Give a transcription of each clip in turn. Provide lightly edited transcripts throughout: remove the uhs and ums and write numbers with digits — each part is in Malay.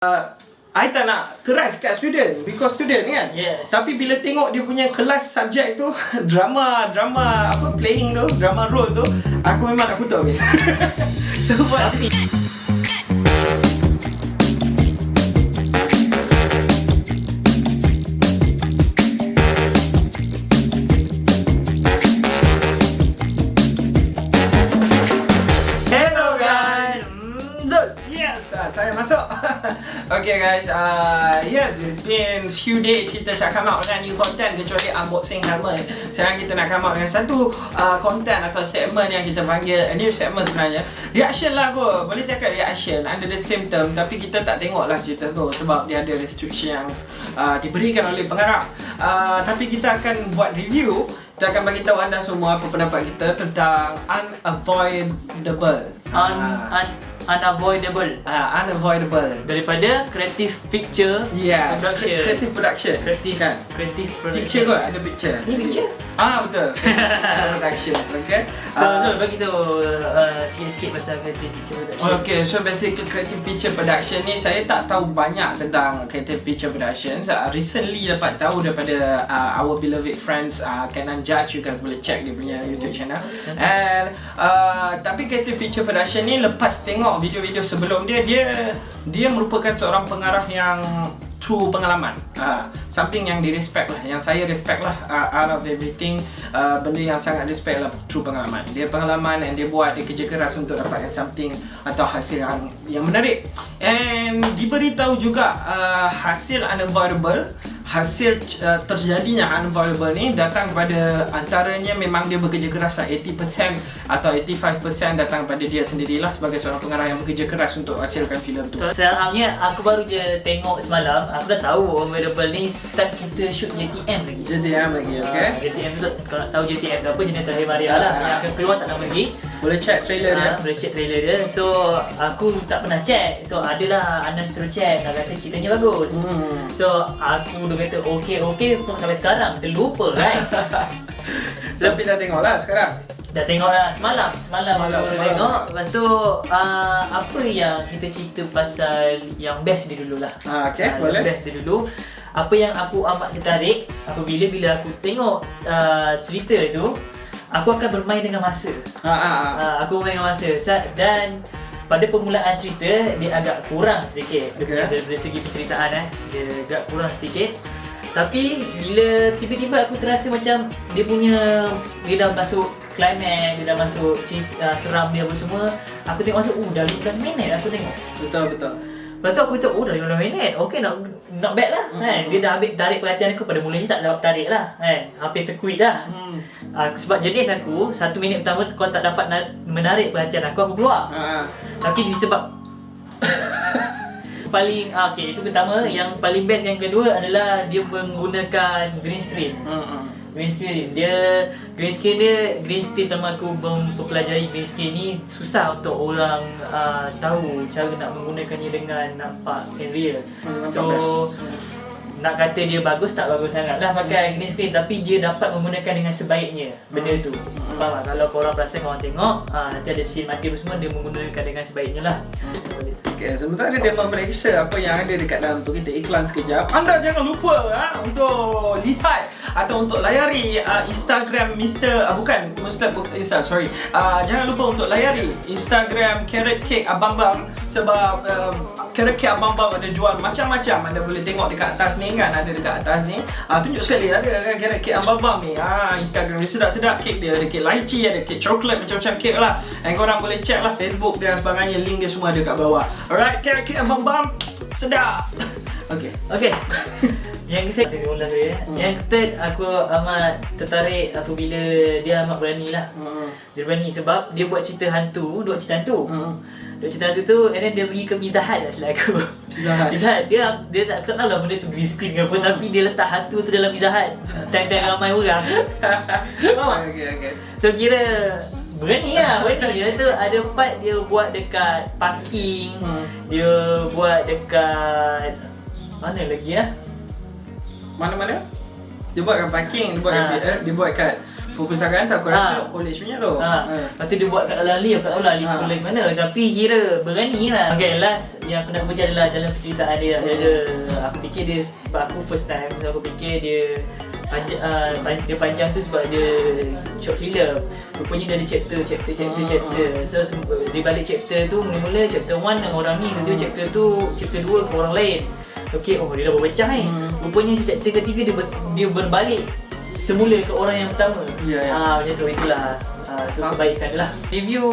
I tak nak keras kat student because student kan. Yes. Tapi bila tengok dia punya kelas subjek tu drama apa playing tu, drama role tu, aku memang nak kutuk habis. Sebab saya masuk. Okay guys, yes, it's been few days kita tak come out dengan new content kecuali unboxing helmet. Sekarang kita nak come out dengan satu content atau segment yang kita panggil new segment sebenarnya. Reaction lah kot, boleh cakap reaction under the same term, tapi kita tak tengok lah cerita tu sebab dia ada restriction yang diberikan oleh pengarah. Tapi kita akan buat review. Kita akan bagi tahu anda semua apa pendapat kita tentang Unavoidable. Unavoidable. Unavoidable Daripada Creative Picture Production. Creative Production. Creative Production. Picture kot, ada picture. Ni picture? Betul. Picture Productions, okay. So bagi tahu sikit-sikit pasal Creative Picture Production. Okay, so basically Creative Picture Production ni saya tak tahu banyak tentang Creative Picture Productions. Recently dapat tahu daripada our beloved friends Canon Judge. You guys boleh check dia punya YouTube channel. And tapi Creative Picture Production ni lepas tengok video-video sebelum dia merupakan seorang pengarah yang true pengalaman. Something yang di respect lah, yang saya respect lah out of everything. Benda yang sangat respect lah, true pengalaman. Dia pengalaman and dia buat, dia kerja keras untuk dapatkan something atau hasil yang menarik. And diberitahu juga hasil Unavoidable, hasil terjadinya Unavoidable ni datang pada antaranya memang dia bekerja keras lah. 80% atau 85% datang pada dia sendirilah sebagai seorang pengarah yang bekerja keras untuk hasilkan filem tu. Sebenarnya aku baru je tengok semalam. Aku dah tahu Unavoidable ni start kita shoot JTM lagi. JTM lagi, okay. JTM tu, kalau nak tahu JTM tu apa, Jenis Terakhir Maria lah, yang akan keluar tak lama lagi. Boleh check trailer dia. Boleh check trailer dia. So aku tak pernah check. So adalah Anan suruh check, nak kata ceritanya bagus. So aku dah kata okey pun sampai sekarang terlupa guys. Tapi dah tengok lah sekarang. Dah tengok lah semalam aku tengok. Lepas tu apa yang kita cerita pasal yang best dia dulu lah. Okay, boleh. Best dia dulu. Apa yang aku amat tertarik apabila aku tengok cerita tu, aku akan bermain dengan masa. Aku bermain dengan masa. Dan pada permulaan cerita dia agak kurang sedikit. Dari segi penceritaan dia agak kurang sedikit. Tapi bila tiba-tiba aku terasa macam dia dah masuk climax, dia dah masuk seram dia apa semua. Aku tengok masa dah 15 minit aku tengok. Betul. Lepas tu aku kata dah 15 minit. Okay, not bad lah. Dia dah ambil tarik perhatian aku. Pada mulanya tak dapat tarik lah. Hampir terkuit dah. Sebab jenis aku 1 minit pertama kau tak dapat menarik perhatian aku keluar. Tapi disebab paling itu pertama. Yang paling best yang kedua adalah dia menggunakan green screen. Green screen selama aku mempelajari green screen ni susah untuk orang tahu cara nak menggunakannya dengan nampak and real. So nak kata dia bagus tak bagus sangat lah pakai green screen, tapi dia dapat menggunakan dengan sebaiknya benda tu. Faham tak? Kalau korang perasan, korang tengok nanti ada scene mati apa semua, dia menggunakan dengan sebaiknya lah. Okay, sementara dia memeriksa apa yang ada dekat dalam tu, kita iklan sekejap. Anda jangan lupa untuk lihat atau untuk layari Instagram jangan lupa untuk layari Instagram Carrot Cake Abang-Bang. Sebab Carrot Cake Abang-Bang ada jual macam-macam. Anda boleh tengok dekat atas ni kan, ada dekat atas ni. Tunjuk sekali ada kan Carrot Cake Abang-Bang ni. Instagram dia sedap-sedap kek dia. Ada kek lychee, ada kek coklat, macam-macam kek lah. Dan korang boleh check lah Facebook dan sebagainya, link dia semua ada kat bawah. Alright, Carrot Cake Abang-Bang sedap. Okay. Yang third aku amat tertarik apabila dia amat berani lah. Dia berani sebab dia buat cerita hantu. Buat cerita hantu tu, and then dia pergi ke Pizza Hut lah selaku Pizza Hut. Dia tak tahu lah benda tu green screen ke apa, tapi dia letak hantu tu dalam Pizza Hut. Time-time ramai orang. Okay. So kira berani lah. Dia tu ada part dia buat dekat parking. Dia buat dekat mana lagi lah? Mana? Dia buat kat parking, dia buat kat PR, dia buat kat perpustakaan tak, aku rasa college punya tu. Lepas tu dia buat kat dalam lift, tak tahu lah lift college mana, tapi kira berani lah. Okay, last yang aku nak baca adalah jalan penceritaan dia. Aku fikir dia, sebab aku first time, so aku fikir dia panjang tu sebab dia short film. Rupanya dia ada chapter. So di balik chapter tu, mula-mula chapter 1 dengan orang ni, tiba-tiba chapter 2 ke orang lain. Okay, dia dah berpecah ni. Rupanya chapter ketiga dia berbalik semula ke orang yang pertama. Macam tu, itulah tu kebaikan dia lah. Review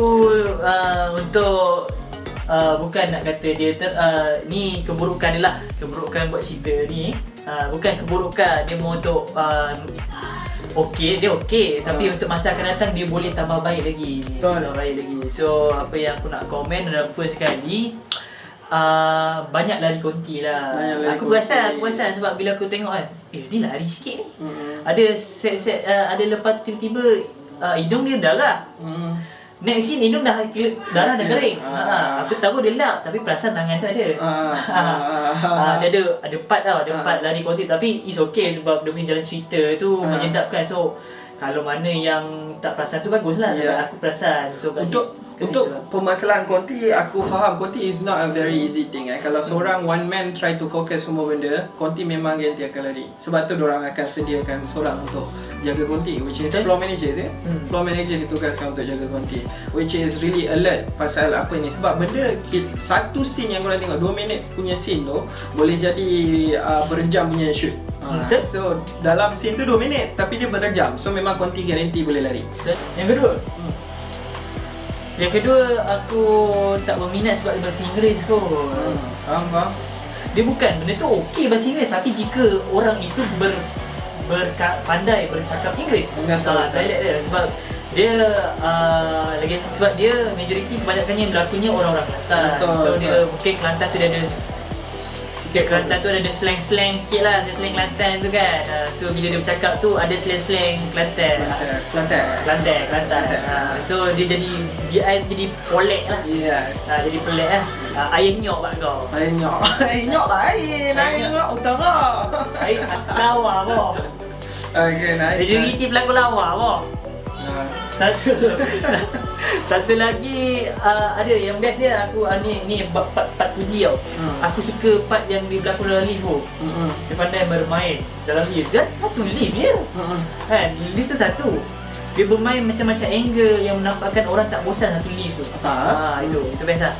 untuk bukan nak kata dia ni keburukan dia lah. Keburukan buat cerita ni bukan keburukan, dia mau untuk dia okey, tapi untuk masa akan datang dia boleh tambah baik lagi. So apa yang aku nak komen adalah first kali banyak lari konti lah. Aku perasan sebab bila aku tengok kan, ni lari sikit ni. Ada set ada lepas tu tiba-tiba hidung dia darah. Next scene hidung darah dah kering. Aku tahu dia lap, tapi perasan tangan tu ada. Dia ada part tau, ada part lari konti, tapi it's okay sebab dia punya jalan cerita tu menyedapkan. So kalau mana yang tak perasan tu baguslah. Aku perasan. So untuk permasalahan konti, aku faham konti is not a very easy thing. Kalau seorang one man try to focus semua benda, konti memang ganti akan lari. Sebab tu diorang akan sediakan seorang untuk jaga konti, which is floor manager. Floor manager ditugaskan untuk jaga konti, which is really alert pasal apa ni. Sebab benda satu scene yang korang tengok 2 minit punya scene tu boleh jadi berjam punya shoot. So dalam scene tu 2 minit tapi dia berjam. So memang konti garanti boleh lari. Yang kedua, aku tak berminat sebab dia bahasa Inggeris kot. Faham? Dia bukan, benda tu okey bahasa Inggeris, tapi jika orang itu pandai bercakap Inggeris, dialek dia. Sebab dia sebab dia majoriti kebanyakannya berlakunya orang-orang Kelantan. So dia mungkin Kelantan tu dia ada Kelantan tu ada slang-slang sikit lah, ada slang Kelantan tu kan. So bila dia bercakap tu ada slang-slang Kelantan. So dia jadi polek lah. Jadi polek lah. Air nyok pak kau. Air nyok lah, air nyok utara. Air lawa boh. Okay, nice. Dia jadi pelakon lawa boh. Satu lagi ada yang best dia, aku ni part puji tau. Aku suka part yang dia berlakon dalam lift tu. Dia pandai bermain dalam lift. Dia satu lift je. Kan, lift tu satu. Dia bermain macam-macam angle yang menampakkan orang tak bosan satu lift tu. Itu best lah.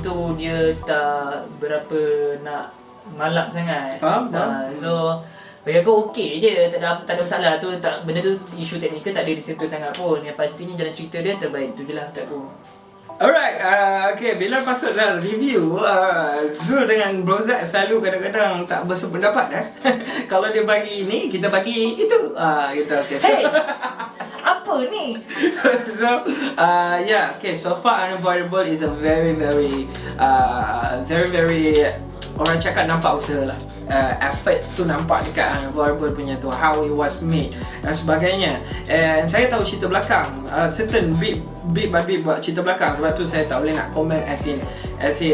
Tu dia tak berapa nak malap sangat. Faham. So bagi aku okey je, tak ada masalah tu. Benda tu isu teknikal tak ada disentuh sangat pun. Yang pastinya jalan cerita dia terbaik. Tu je lah untuk aku. Alright, okay, bila masuk dalam review, Zul dengan Brozak selalu kadang-kadang tak bersependapat Kalau dia bagi ini, kita bagi itu. Gitu, okay. Hey! Apa ni? So, okay, so far Unavoidable is a very orang cakap nampak usaha lah. Effort tu nampak dekat Unavoidable punya tu, how it was made dan sebagainya. And saya tahu cerita belakang, certain bit by bit buat cerita belakang. Sebab tu saya tak boleh nak comment as in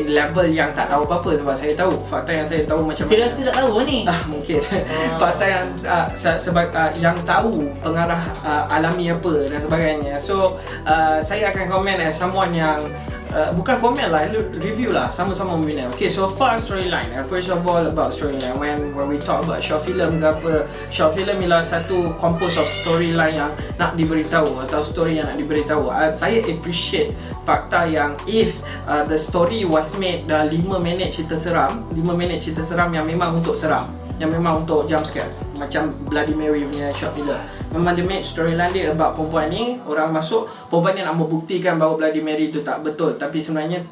level yang tak tahu apa-apa. Sebab saya tahu fakta yang saya tahu macam mana. Kira aku tak tahu ni. Mungkin fakta yang sebab yang tahu pengarah alami apa dan sebagainya. So saya akan comment as someone yang bukan komen lah, review lah, sama-sama membina. Okay, so far storyline. First of all about storyline. When we talk about short film ke apa, short film ialah satu compose of storyline yang nak diberitahu atau story yang nak diberitahu. Saya appreciate fakta yang if the story was made dah 5 minit cerita seram, 5 minit cerita seram yang memang untuk seram, yang memang untuk jump scares, macam Bloody Mary punya short film. Memang dia make storyline dia about perempuan ni, orang masuk, perempuan ni nak membuktikan bahawa Bloody Mary tu tak betul, tapi sebenarnya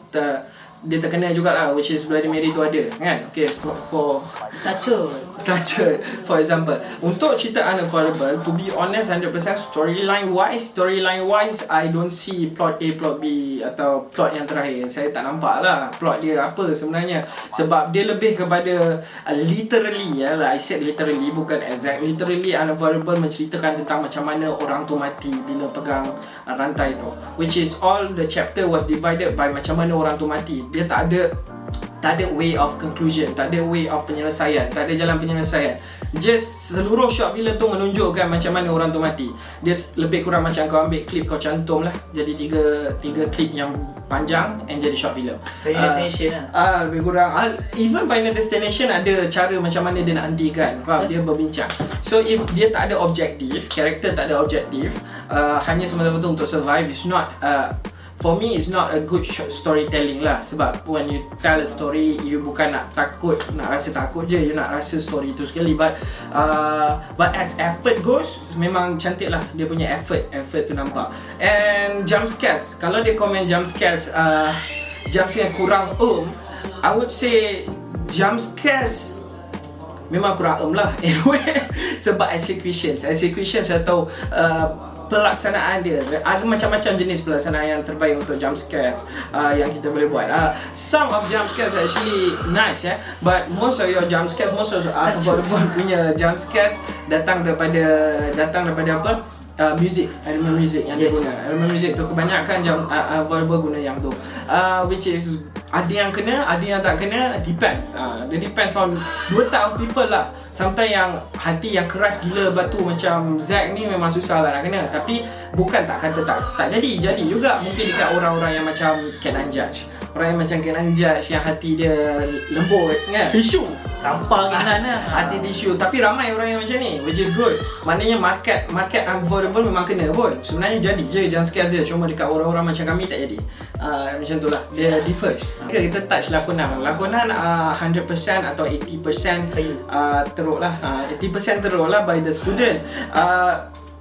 dia terkenal jugalah, which is Bloody Mary tu ada kan. Okay, for Toucher for example. Untuk cerita Unavoidable, to be honest 100% storyline wise I don't see plot A, plot B atau plot yang terakhir. Saya tak nampak lah plot dia apa sebenarnya. Sebab dia lebih kepada literally lah. I said literally, bukan exact. Literally Unavoidable menceritakan tentang macam mana orang tu mati bila pegang rantai tu, which is all the chapter was divided by macam mana orang tu mati. Dia tak tak ada way of conclusion, tak ada way of penyelesaian, tak ada jalan penyelesaian. Just seluruh short film tu menunjukkan macam mana orang tu mati. Dia lebih kurang macam kau ambil klip, kau cantum lah jadi tiga klip yang panjang and jadi short film. Final Destination lah. Lebih kurang even Final Destination ada cara macam mana dia nak hentikan. Faham? Dia berbincang. So if dia tak ada objektif, karakter tak ada objektif, hanya semata-mata untuk survive, is not for me it's not a good storytelling lah. Sebab when you tell a story, you bukan nak takut, nak rasa takut je, you nak rasa story tu sekali. But as effort goes, memang cantik lah dia punya effort tu nampak. And jump scares, kalau dia komen jump scares kurang I would say jump scares memang kurang lah anyway. Sebab execution atau pelaksanaan dia, ada macam-macam jenis pelaksanaan yang terbaik untuk jump scares yang kita boleh buat. Some of jump scares are actually nice, but most of your jump scares, most of Volleyball punya jump scares datang daripada apa? Music, elemen music yang dia guna. Elemen music tu kebanyakan Volleyball guna yang tu, which is ada yang kena, ada yang tak kena, depends. Dia depends on dua type of people lah. Sometimes yang hati yang keras gila batu macam Zack ni memang susah lah nak kena. Tapi bukan tak kata tak jadi juga. Mungkin dekat orang-orang yang macam Ken Judge, orang yang macam Ken Judge yang hati dia lembut kan, Tisu tampang kanan lah. hati tisu. Tapi ramai orang yang macam ni, which is good. Maknanya market Volleyball memang kena pun. Sebenarnya jadi je jump scare je, cuma dekat orang-orang macam kami tak jadi. Macam tu lah, dia differs. Kita touch lakonan 100% atau 80% teruk lah, 80% teruk lah by the student.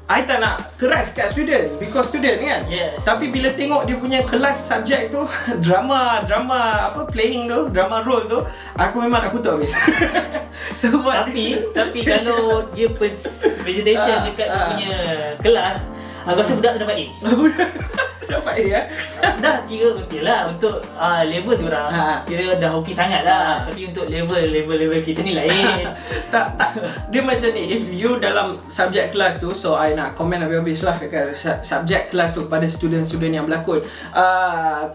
I tak nak keras kat student, because student kan. Yes. Tapi bila tengok dia punya kelas subjek tu, drama apa playing tu, drama role tu, aku memang nak kutuk habis. Sebab tapi kalau dia presentation dekat dia punya kelas, aku rasa budak tu dapat A. dapat A Dah kira betul lah untuk level diorang, kira dah okey sangat lah. Tapi untuk level kita ni lain. tak dia macam ni, if you dalam subjek kelas tu, so I nak komen habis-habis lah dekat subjek kelas tu kepada student-student yang berlakon.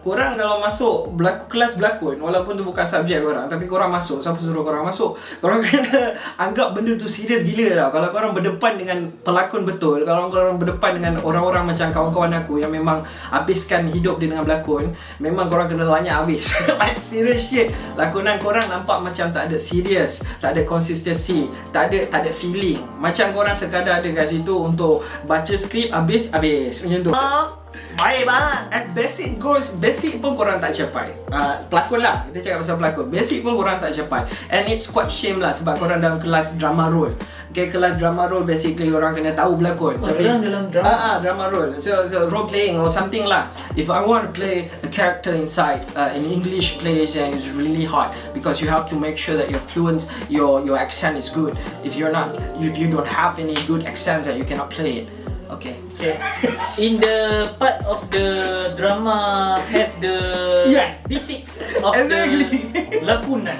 Korang kalau masuk kelas berlakon, walaupun tu bukan subjek korang, tapi korang masuk, siapa suruh korang masuk, korang kena anggap benda tu serius gila tau. Kalau korang berdepan dengan pelakon betul, kalau korang berdepan dengan orang-orang macam kawan-kawan aku yang memang habiskan hidup dia dengan berlakon, memang korang kena lanyak habis. Like serious shit. Lakonan korang nampak macam tak ada serius, tak ada consistency, tak ada feeling. Macam korang sekadar ada kat situ untuk baca skrip habis macam tu. Baik banget. As basic goes, basic pun korang tak capai. Pelakon lah, kita cakap pasal pelakon. Basic pun korang tak capai. And it's quite shame lah sebab korang dalam kelas drama role. Okay, kelas drama role basically korang kena tahu berlakon. Tapi dalam drama? Drama role. So role playing or something lah. If I want to play a character inside an English plays, and it's really hard because you have to make sure that your fluence, your accent is good. If you don't have any good accents, that you cannot play it. Okay. In the part of the drama have the basic of exactly. the lakonan,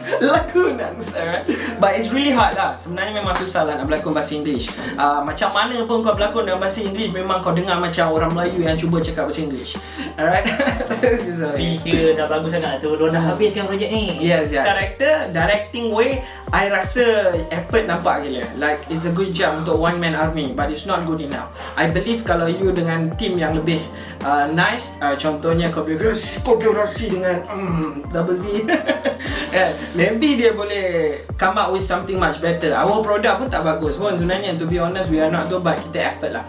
alright. But it's really hard lah. Sebenarnya memang susah lah nak berlakon bahasa English. Macam mana pun kau berlakon dalam bahasa English, memang kau dengar macam orang Melayu yang cuba cakap bahasa English. Alright. Tapi kira dah bagus sangat tu. Diorang dah habiskan projek ni. Yes. Director, directing way, I rasa effort nampak gila. Like it's a good job untuk one man army, but it's not good enough. I believe kalau you dengan team yang lebih nice, contohnya kolaborasi dengan Double Z, maybe dia boleh come up with something much better. Our product pun tak bagus pun sebenarnya, to be honest, we are not tu, but kita effort lah.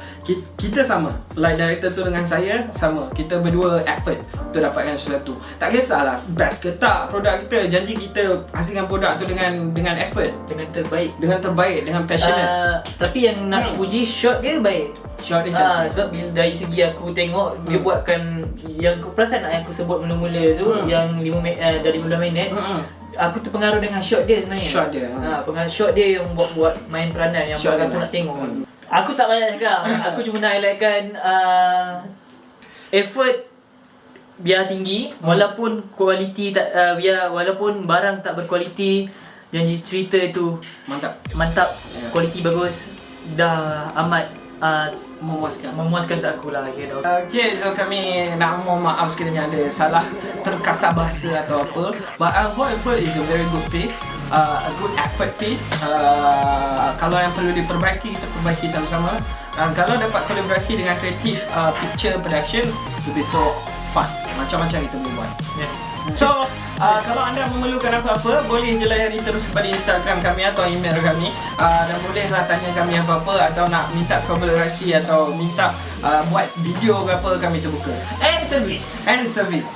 Kita sama, like director tu dengan saya sama, kita berdua effort untuk dapatkan sesuatu. Tak kisahlah best ke tak produk kita, janji kita hasilkan produk tu dengan effort, dengan terbaik, dengan passionate. Tapi yang nak puji, shot dia baik. Shot dia cantik. Sebab dari segi aku tengok, dia buatkan yang aku perasan yang aku sebut mula-mula tu, yang 5 dari 15 minit. Aku terpengaruh dengan shot dia sebenarnya. Shot dia. Pengaruh shot dia yang buat main peranan yang buat aku nak tengok. Aku tak banyak cakap. Aku cuma nak highlightkan effort biar tinggi, walaupun kualiti tak walaupun barang tak berkualiti, janji cerita itu mantap. Kualiti bagus, dah amat memuaskan untuk aku lah, you know. Okay, kami nak mohon maaf sekiranya ada salah terkasar bahasa atau apa. But Avoidable is a very good piece, a good effort piece. Kalau yang perlu diperbaiki, kita perbaiki sama-sama. Kalau dapat kolaborasi dengan kreatif picture productions, it will be so fun. Macam-macam kita boleh buat. Yes. So, kalau anda memerlukan apa-apa, boleh je layari terus kepada Instagram kami atau email kami, dan bolehlah tanya kami apa-apa atau nak minta kolaborasi atau minta buat video ke apa, kami terbuka. And service.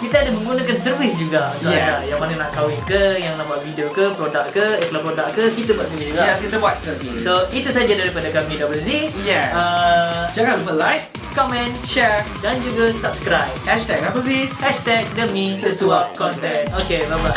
Kita ada menggunakan servis juga untuk anda yang mana nak kahwin ke, yang nak buat video ke, produk ke, iklan produk ke, kita buat servis juga. Yes, kita buat servis. So, itu saja daripada kami Double Z. Yes. Jangan lupa like, comment, share dan juga subscribe. #apa sih? #demi sesuap konten. Okay, bye-bye.